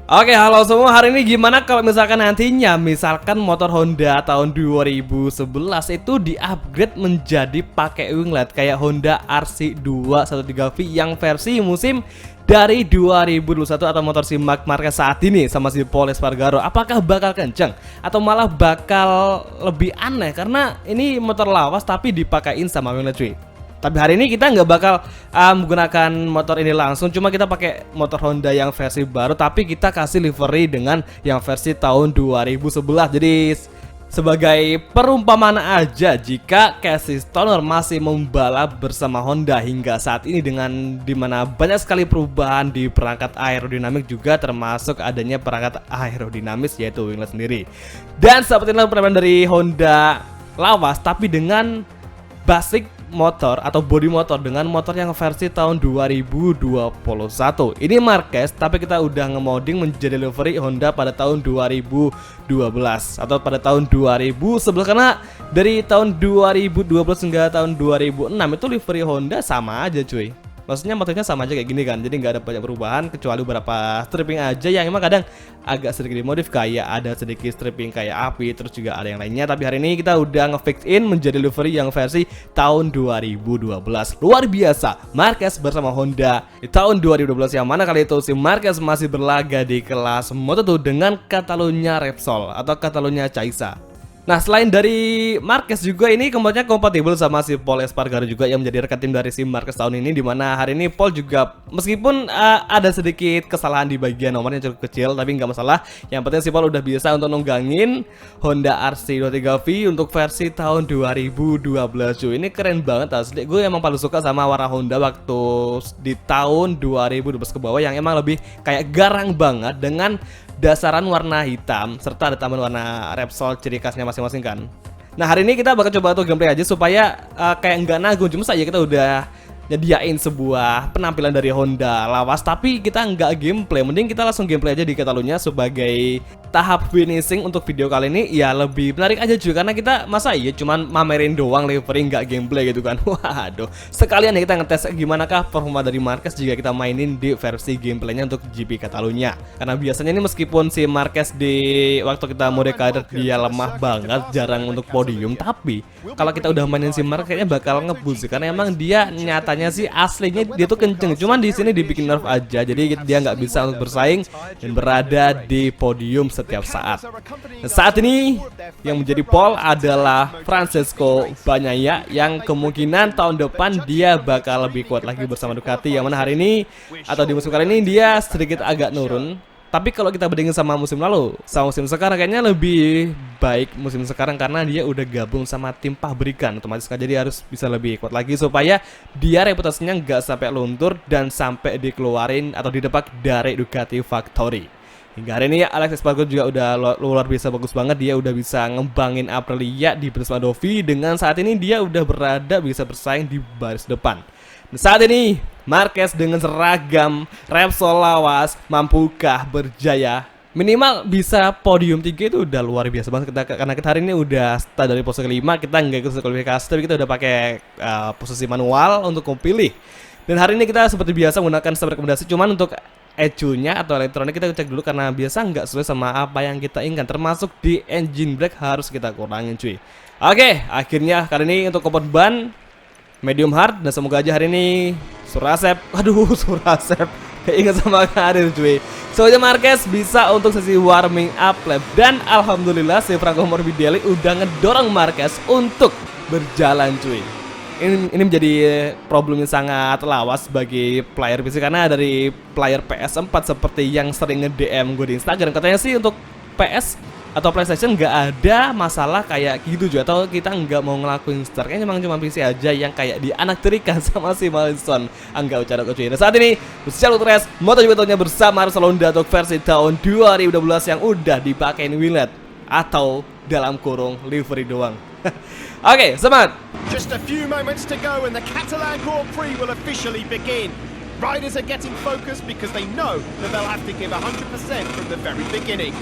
Oke, halo semua. Hari ini gimana kalau misalkan nantinya motor Honda tahun 2011 itu di-upgrade menjadi pakai winglet kayak Honda RC213V yang versi musim dari 2021 atau motor si Marc Marquez saat ini sama si Pol Espargaro. Apakah bakal kenceng atau malah bakal lebih aneh karena ini motor lawas tapi dipakain sama winglet cuy. Tapi hari ini kita nggak bakal menggunakan motor ini langsung, cuma kita pakai motor Honda yang versi baru, tapi kita kasih livery dengan yang versi tahun 2011. Jadi sebagai perumpamaan aja, jika Casey Stoner masih membalap bersama Honda hingga saat ini dengan dimana banyak sekali perubahan di perangkat aerodinamik juga termasuk adanya perangkat aerodinamis yaitu winglet sendiri. Dan seperti inilah perbedaan dari Honda lawas tapi dengan basic motor atau body motor dengan motor yang versi tahun 2021. Ini Marquez tapi kita udah nge-modding menjadi livery Honda pada tahun 2012 atau pada tahun 2011 karena dari tahun 2012 hingga tahun 2006 itu livery Honda sama aja cuy. Maksudnya motornya sama aja kayak gini kan, jadi nggak ada banyak perubahan kecuali beberapa stripping aja yang emang kadang agak sedikit dimodif, kayak ada sedikit stripping kayak api, terus juga ada yang lainnya. Tapi hari ini kita udah ngefix in menjadi livery yang versi tahun 2012. Luar biasa, Marquez bersama Honda di tahun 2012 yang mana kali itu si Marquez masih berlaga di kelas Moto2 dengan Catalunya Repsol atau Catalunya Caisa. Nah, selain dari Marquez juga ini kemudian kompatibel sama si Pol Espargaro juga yang menjadi rekan tim dari si Marquez tahun ini, dimana hari ini Pol juga meskipun ada sedikit kesalahan di bagian nomornya cukup kecil tapi nggak masalah. Yang penting si Pol udah bisa untuk nunggangin Honda RC23V untuk versi tahun 2012 cuy. Ini keren banget asli. Gue emang paling suka sama warna Honda waktu di tahun 2012 ke bawah yang emang lebih kayak garang banget dengan dasaran warna hitam serta ada tambahan warna Repsol ciri khasnya masing-masing kan. Nah, hari ini kita bakal coba tuh gameplay aja supaya kayak nggak nanggung, cuma saja kita udah nyediain sebuah penampilan dari Honda lawas tapi kita nggak gameplay. Mending kita langsung gameplay aja di Catalunya sebagai tahap finishing untuk video kali ini ya, lebih menarik aja juga karena kita masa iya cuman mamerin doang livery nggak gameplay gitu kan. Waduh, sekalian ya kita ngetes gimana kah performa dari Marquez jika kita mainin di versi gameplaynya untuk GP Catalunya. Karena biasanya ini meskipun si Marquez di waktu kita mode kader dia lemah banget, jarang untuk podium, tapi kalau kita udah mainin si Marquez kayaknya bakal ngebus karena emang dia nyatanya sih aslinya dia tuh kenceng, cuman di sini dibikin nerf aja jadi dia nggak bisa untuk bersaing dan berada di podium setiap saat. Nah, saat ini yang menjadi pole adalah Francesco Bagnaia yang kemungkinan tahun depan dia bakal lebih kuat lagi bersama Ducati, yang mana hari ini atau di musim kali ini dia sedikit agak nurun. Tapi kalau kita bandingin sama musim lalu, sama musim sekarang kayaknya lebih baik musim sekarang karena dia udah gabung sama tim pabrikan, otomatis kan jadi harus bisa lebih kuat lagi supaya dia reputasinya nggak sampai luntur dan sampai dikeluarin atau didepak dari Ducati Factory. Hingga hari ini Alex Espargaro juga udah luar biasa bagus banget, dia udah bisa ngembangin Aprilia di bersama Dovi dengan saat ini dia udah berada bisa bersaing di baris depan. Nah, saat ini Marquez dengan seragam Repsol lawas mampukah berjaya minimal bisa podium 3 itu udah luar biasa banget karena kita hari ini udah start dari posisi kelima, kita nggak ikut kualifikasi tapi kita udah pakai posisi manual untuk memilih. Dan hari ini kita seperti biasa menggunakan step rekomendasi, cuman untuk ECU-nya atau elektronik kita cek dulu karena biasa nggak sesuai sama apa yang kita inginkan, termasuk di engine brake harus kita kurangin cuy. Oke, akhirnya kali ini untuk kompon ban medium hard dan semoga aja hari ini Surasep, aduh Surasep ingat sama Karir cuy. Soalnya Marquez bisa untuk sesi warming up lap dan alhamdulillah si Franco Morbidelli udah ngedorong Marquez untuk berjalan cuy. Ini menjadi problem yang sangat lawas bagi player PC karena dari player PS4 seperti yang sering nge-DM gue di Instagram katanya sih untuk PS atau PlayStation nggak ada masalah kayak gitu juga, atau kita nggak mau ngelakuin start, kayaknya memang cuma PC aja yang kayak dianaktirikan sama si Malinson anggap ucara kucuy. Nah, saat ini Luciano Torres MotoGP bersama Repsol Honda untuk versi tahun 2012 yang udah dipakein winglet atau dalam kurung livery doang. Oke, semangat. Just a few moments to go and the Catalan Grand Prix will officially begin. Riders are getting focused because they know that they'll have to give 100% from the very beginning.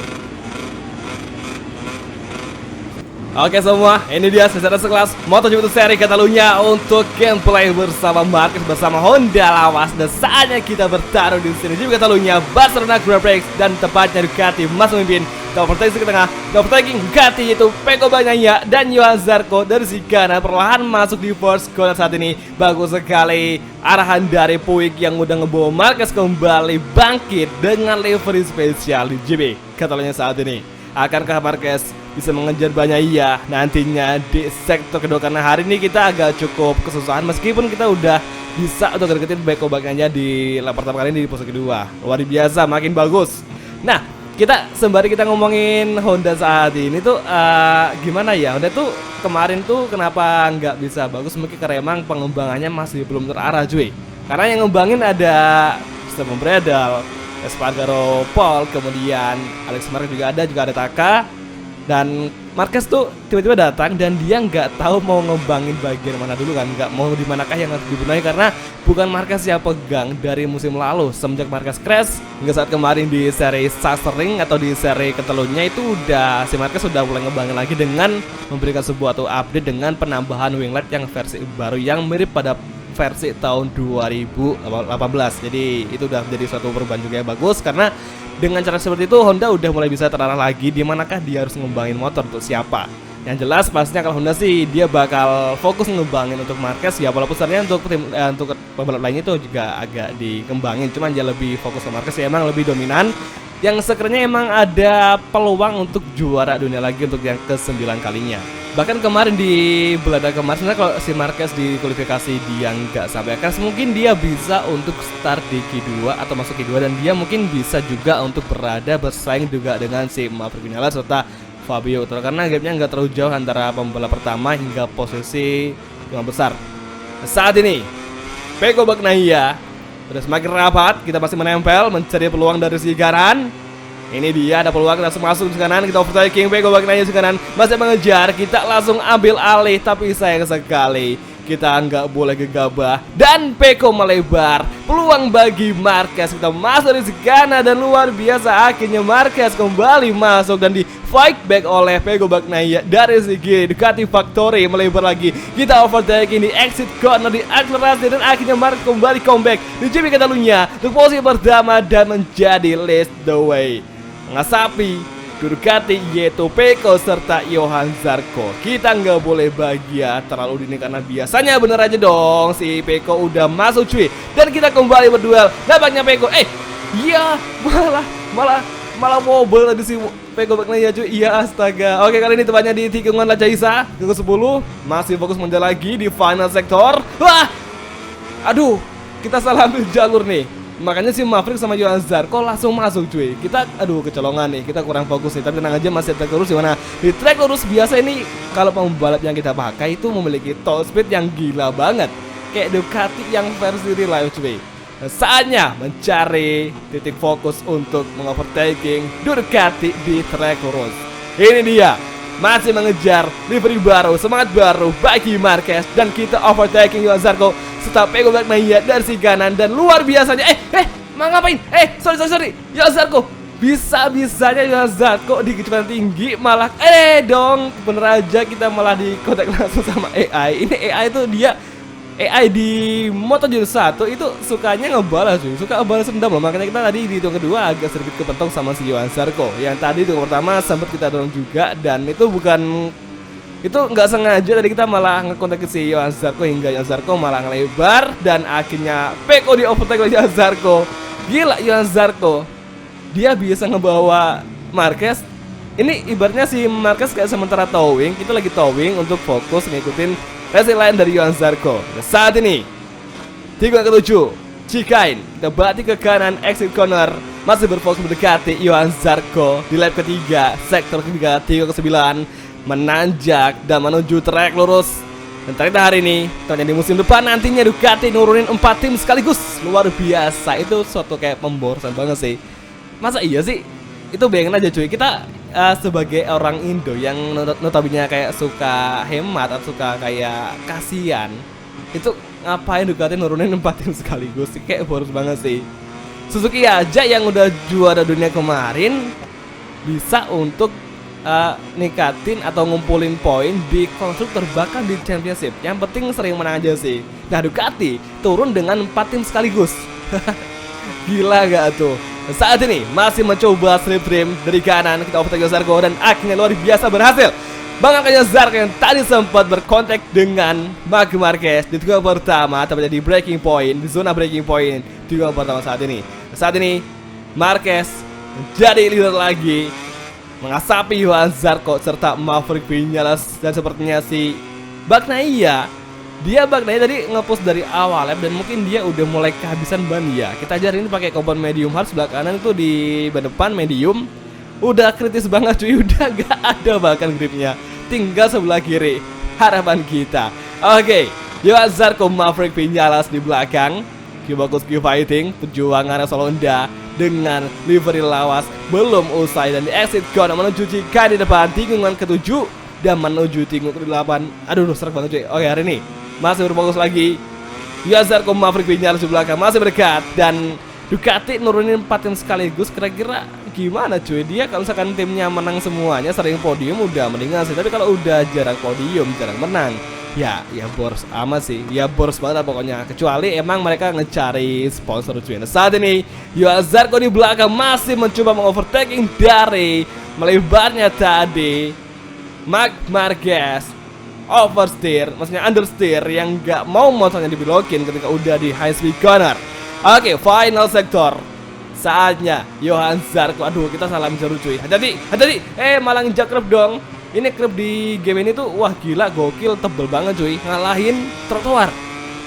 Oke semua, ini dia secara sekelas MotoGP seri Catalunya untuk gameplay bersama Marquez bersama Honda Lawas. Dan saatnya kita bertaruh di sini GP Catalunya, Barcelona Grand Prix, dan tepatnya Ducati masih memimpin. Kita overtaking ke tengah, kita overtaking Ducati itu Pecco Bagnaia dan Johan Zarco dari si kanan perlahan masuk di first corner saat ini. Bagus sekali arahan dari Puig yang udah ngebawa Marquez kembali bangkit dengan livery spesial di GP Catalunya saat ini. Akankah Marquez bisa mengejar Bagnaia nantinya di sektor kedua, karena hari ini kita agak cukup kesusahan meskipun kita udah bisa untuk deketin Pecco Bagnaia di lap pertama kali ini di posisi kedua. Luar biasa, makin bagus. Nah, kita sembari kita ngomongin Honda saat ini tuh gimana ya, Honda tuh kemarin tuh kenapa nggak bisa bagus, mungkin karena emang pengembangannya masih belum terarah cuy. Karena yang ngembangin ada Stefan Bradl, Espargaro Paul, kemudian Alex Marquez juga ada Taka. Dan Marquez tuh tiba-tiba datang dan dia nggak tahu mau ngembangin bagian mana dulu kan, nggak mau di manakah yang harus dibenahi karena bukan Marquez yang pegang dari musim lalu. Semenjak Marquez crash hingga saat kemarin di seri Sachsenring atau di seri Catalunya itu udah si Marquez sudah mulai ngembangin lagi dengan memberikan sebuah atau update dengan penambahan winglet yang versi baru yang mirip pada versi tahun 2018. Jadi itu udah menjadi suatu perubahan juga yang bagus, karena dengan cara seperti itu Honda udah mulai bisa terarah lagi di manakah dia harus ngembangin motor untuk siapa. Yang jelas pastinya kalau Honda sih dia bakal fokus ngembangin untuk Marquez ya, walaupun sebenarnya untuk pembalap lainnya itu juga agak dikembangin, cuman dia lebih fokus ke Marquez ya, emang lebih dominan. Yang sekernya emang ada peluang untuk juara dunia lagi untuk yang ke-9 kalinya. Bahkan kemarin di Belanda kemarin sebenarnya kalau si Marquez di kualifikasi dia nggak sampai keras, mungkin dia bisa untuk start di Q2 atau masuk Q2, dan dia mungkin bisa juga untuk berada bersaing juga dengan si Maverick Vinales serta Fabio Quartararo, karena gapnya nggak terlalu jauh antara pembalap pertama hingga posisi 5 besar. Saat ini Pecco Bagnaia udah semakin rapat, kita masih menempel mencari peluang dari si kanan. Ini dia ada peluang, langsung masuk di kanan, kita overtaking Pecco Bagnaia di kanan, masih mengejar, kita langsung ambil alih, tapi sayang sekali kita nggak boleh gegabah dan Pecco melebar. Peluang bagi Marquez, kita masuk dari kanan dan luar biasa akhirnya Marquez kembali masuk dan di fight back oleh Pecco Bagnaia dari segi Ducati Factory, melebar lagi. Kita overtaking di exit corner, di akselerasi, dan akhirnya Marquez kembali comeback di GP Catalunya untuk posisi pertama dan menjadi lead the way. Ngasapi Ducati yaitu Pecco serta Johan Zarco. Kita nggak boleh bahagia terlalu dini karena biasanya bener aja dong si Pecco udah masuk cuy. Dan kita kembali berduel. Nampaknya Pecco iya malah mobil tadi si Pecco Bagnaia cuy. Iya astaga. Oke, kali ini tepatnya di tikungan Lacaisa ke-10. Masih fokus mengejar lagi di final sektor. Wah, aduh, kita salah ambil jalur nih. Makanya si Maverick sama Johan Zarco langsung masuk cuy. Kita aduh kecolongan nih, kita kurang fokus nih. Tapi tenang aja, masih track lurus. Dimana di track lurus biasa ini kalau pembalap yang kita pakai itu memiliki top speed yang gila banget, kayak Ducati yang versi real life cuy. Saatnya mencari titik fokus untuk mengovertaking Ducati di track lurus. Ini dia, masih mengejar livery baru, semangat baru bagi Marquez, dan kita overtaking Johan Zarco serta Pecco Bagnaia dari si kanan. Dan luar biasanya mau ngapain? Sorry Johan Zarco, bisa-bisanya Johan Zarco di kecepatan tinggi malah dong bener aja kita malah di kontak langsung sama AI. Ini AI itu dia AI di MotoGP 1 itu sukanya ngebalas cuy, suka ngebalas dendam loh. Makanya kita tadi di hitung kedua agak sedikit kepentok sama si Johan Zarco. Yang tadi itu pertama sempat kita dorong juga, dan itu nggak sengaja, tadi kita malah ngekontak si Johan Zarco hingga Johan Zarco malah ngelebar dan akhirnya Pecco di overtake oleh Johan Zarco. Gila Johan Zarco, dia bisa ngebawa Marquez. Ini ibaratnya si Marquez kayak sementara towing, kita lagi towing untuk fokus ngikutin resi lain dari Johan Zarco. Dan saat ini tikungan ke-7 Chicane, kita balik ke kanan exit corner, masih berfokus mendekati Johan Zarco di lap ketiga sektor ketiga tikungan ke-9, menanjak dan menuju trek lurus. Dan ternyata hari ini, ternyata di musim depan nantinya Ducati nurunin 4 tim sekaligus. Luar biasa, itu suatu kayak pemborosan banget sih. Masa iya sih? Itu bayangin aja cuy, kita sebagai orang Indo yang notabene kayak suka hemat atau suka kayak kasihan, itu ngapain Ducati nurunin 4 tim sekaligus? Kayak boros banget sih. Suzuki aja yang udah juara dunia kemarin bisa untuk nikatin atau ngumpulin poin di konstruktor bahkan di championship. Yang penting sering menang aja sih. Nah, Ducati turun dengan 4 tim sekaligus. Gila gak tuh? Saat ini masih mencoba slip trim dari kanan. Kita overtake Zarco dan akhirnya luar biasa berhasil mengalahkan Zarco yang tadi sempat berkontak dengan Marc Marquez di tikungan pertama, tepatnya di breaking point, di zona breaking point di tikungan pertama saat ini. Saat ini Marquez menjadi leader lagi, mengasapi Johan Zarco serta Maverick Viñales, dan sepertinya si Bagnaia tadi ngepush dari awal lap dan mungkin dia udah mulai kehabisan ban ya. Kita ajarin ini pakai kompon medium hard, sebelah kanan itu di ban depan medium. Udah kritis banget cuy, udah gak ada bahkan gripnya, tinggal sebelah kiri harapan kita. Oke, Johan Zarco, Maverick Viñales di belakang. Q-Focus Q-Fighting, perjuangan Honda dengan livery lawas belum usai dan di exit corner menuju Cika di depan tikungan ke-7 dan menuju tikungan ke-8. Aduh, serak banget cuy. Oke, hari ini masih berfokus lagi. Johan Zarco, Maverick Viñales di belakang masih berdekat dan Ducati nurunin 4 tim sekaligus. Kira-kira gimana cuy? Dia kalau misalkan timnya menang semuanya, sering podium udah mendingan sih. Tapi kalau udah jarang podium, jarang menang, ya boros amat sih. Ya boros banget pokoknya. Kecuali emang mereka ngecari sponsor cuy. Nah, saat ini Johan Zarco di belakang masih mencoba mengovertaking dari melebarnya tadi Marc Marquez. Oversteer, maksudnya understeer yang nggak mau motornya dibelokin ketika udah di high speed corner. Oke, final sektor. Saatnya Johan Zarco. Aduh, kita salah menceru cuy. Hati-hati. Malah nginjak krep dong. Ini krep di game ini tuh wah gila, gokil, tebel banget cuy. Ngalahin trotoar.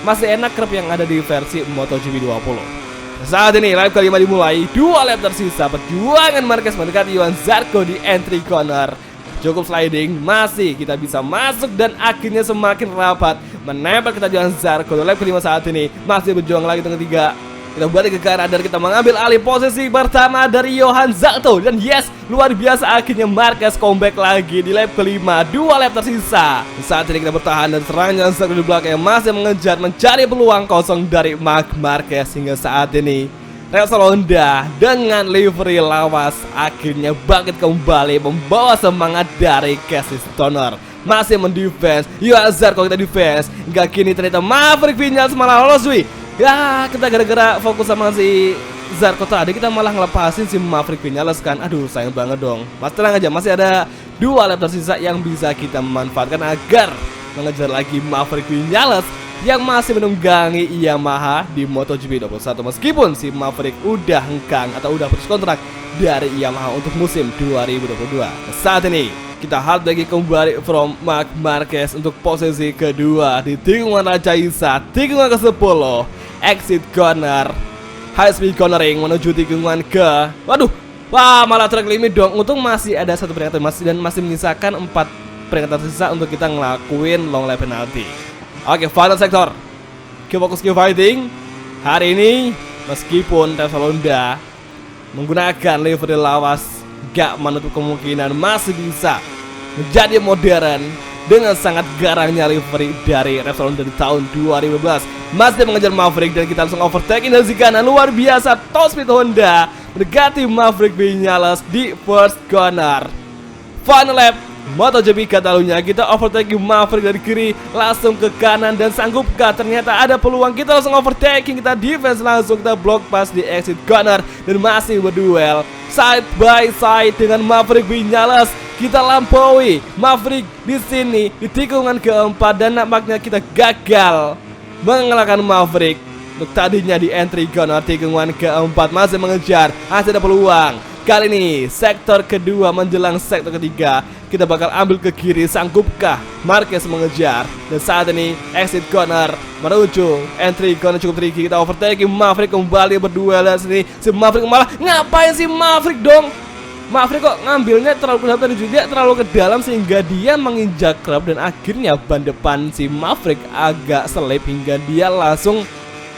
Masih enak krep yang ada di versi MotoGP 20. Saat ini lap kelima dimulai. 2 lap tersisa. Perjuangan Marquez mendekati Johan Zarco di entry corner. Cukup sliding, masih kita bisa masuk dan akhirnya semakin rapat menempel kita Johan Zarco. Lap kelima saat ini masih berjuang lagi tengah ketiga. Kita balik ke kanan dan kita mengambil alih posisi pertama dari Johan Zarco. Dan yes, luar biasa akhirnya Marquez comeback lagi di lap kelima. 2 lap tersisa. Saat ini kita bertahan dan serangan Johan Zarco di belakang yang masih mengejar mencari peluang kosong dari Marc Marquez. Hingga saat ini Repsol Honda dengan livery lawas akhirnya bangkit kembali membawa semangat dari Casey Stoner. Masih mendefense Johan Zarco, kita defense. Hingga kini ternyata Maverick Viñales malah lolos wih. Ya, kita gara-gara fokus sama si Zarco tadi, kita malah ngelepasin si Maverick Viñales kan. Aduh, sayang banget dong. Mas tenang aja, masih ada 2 lap tersisa yang bisa kita manfaatkan agar mengejar lagi Maverick Viñales yang masih menunggangi Yamaha di MotoGP 21. Meskipun si Maverick udah hengkang atau udah putus kontrak dari Yamaha untuk musim 2022. Saat ini kita hard lagi kembali from Marc Marquez untuk posisi kedua di tikungan Raja Isa, tikungan ke-10. Exit corner, high speed cornering menuju tikungan ke, waduh, wah malah track limit dong. Untung masih ada 1 peringatan dan masih menyisakan 4 peringatan sisa untuk kita ngelakuin long lap penalty. Oke, final sektor. Q-Focus Q-Fighting hari ini meskipun Repsol Honda menggunakan livery lawas, gak menutup kemungkinan masih bisa menjadi modern dengan sangat garangnya livery dari Repsol Honda di tahun 2012. Masih mengejar Maverick dan kita langsung overtaking dari kanan. Luar biasa, top speed Honda mendekati Maverick Viñales di first corner. Final lap MotoGP Catalunya, kita overtaking Maverick dari kiri langsung ke kanan dan sanggupkah? Ternyata ada peluang, kita langsung overtaking, kita defense langsung, kita block pass di exit corner dan masih berduel side by side dengan Maverick Viñales. Kita lampaui Maverick di sini di tikungan keempat dan nampaknya kita gagal mengalahkan Maverick untuk tadinya di entry corner tikungan keempat. Masih mengejar, masih ada peluang. Kali ini sektor kedua menjelang sektor ketiga, kita bakal ambil ke kiri. Sanggupkah Marquez mengejar? Dan saat ini exit corner menuju entry corner cukup tricky. Kita overtaking Maverick kembali berduel dari sini. Si Maverick malah ngapain si Maverick dong? Maverick kok ngambilnya terlalu ke juga, terlalu ke dalam sehingga dia menginjak krep dan akhirnya ban depan si Maverick agak selip hingga dia langsung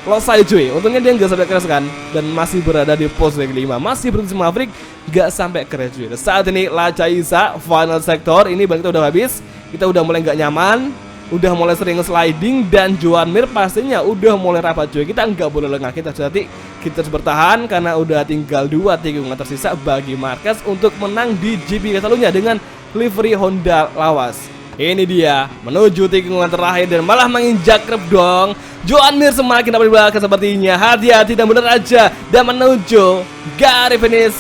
selesai cuy. Untungnya dia nggak sampai crash kan dan masih berada di posisi kelima. Masih beruntung si Maverick nggak sampai crash cuy. Saat ini Raja Isa final sektor ini ban kita udah habis, kita udah mulai nggak nyaman. udah mulai sering sliding, dan Joan Mir pastinya udah mulai rapat juga. Kita nggak boleh lengah, kita harus bertahan karena udah tinggal 2 tikungan tersisa bagi Marquez untuk menang di GP Catalunya dengan livery Honda lawas. Ini dia menuju tikungan terakhir dan malah menginjak rep dong. Joan Mir semakin dapat di belakang sepertinya. Hati-hati dan bener aja, dan menuju garis finish.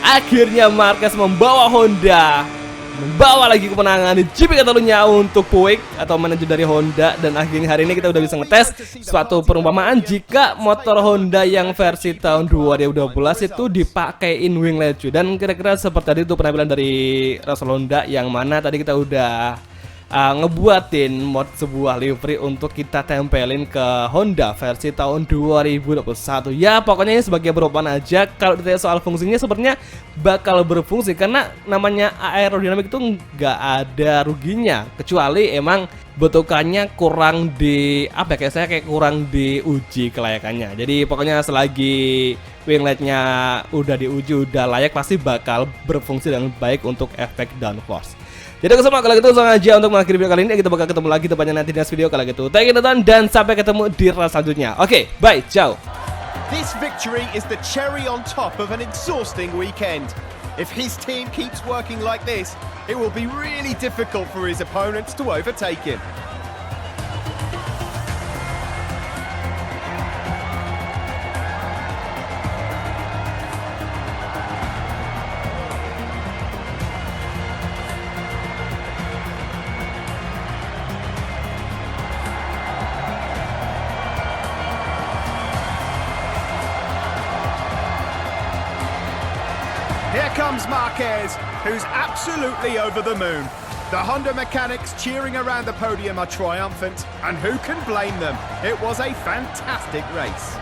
Akhirnya Marquez membawa Honda, membawa lagi kemenangan di GP Catalunya untuk Puig atau manajer dari Honda. Dan akhirnya hari ini kita udah bisa ngetes suatu perumpamaan jika motor Honda yang versi tahun 2012 itu dipakein winglet cuy. Dan kira-kira seperti tadi itu penampilan dari Russell Honda, yang mana tadi kita udah ngebuatin mod sebuah livery untuk kita tempelin ke Honda versi tahun 2021. Ya pokoknya ini sebagai perumpamaan aja. Kalau ditanya soal fungsinya sepertinya bakal berfungsi, karena namanya aerodinamik itu nggak ada ruginya, kecuali emang bentukannya kurang di kayak saya kurang diuji kelayakannya. Jadi pokoknya selagi wingletnya udah diuji, udah layak, pasti bakal berfungsi dengan baik untuk efek downforce. Jadi semua kalau gitu langsung aja untuk mengakhiri video kali ini. Kita bakal ketemu lagi tepatnya nanti di next video. Kalau gitu thank you nonton dan sampai ketemu di run selanjutnya. Oke, bye, ciao. This victory is the cherry on top of an exhausting weekend. If his team keeps working like this, it will be really difficult for his opponents to overtake him. Here comes Marquez, who's absolutely over the moon. The Honda mechanics cheering around the podium are triumphant, and who can blame them? It was a fantastic race.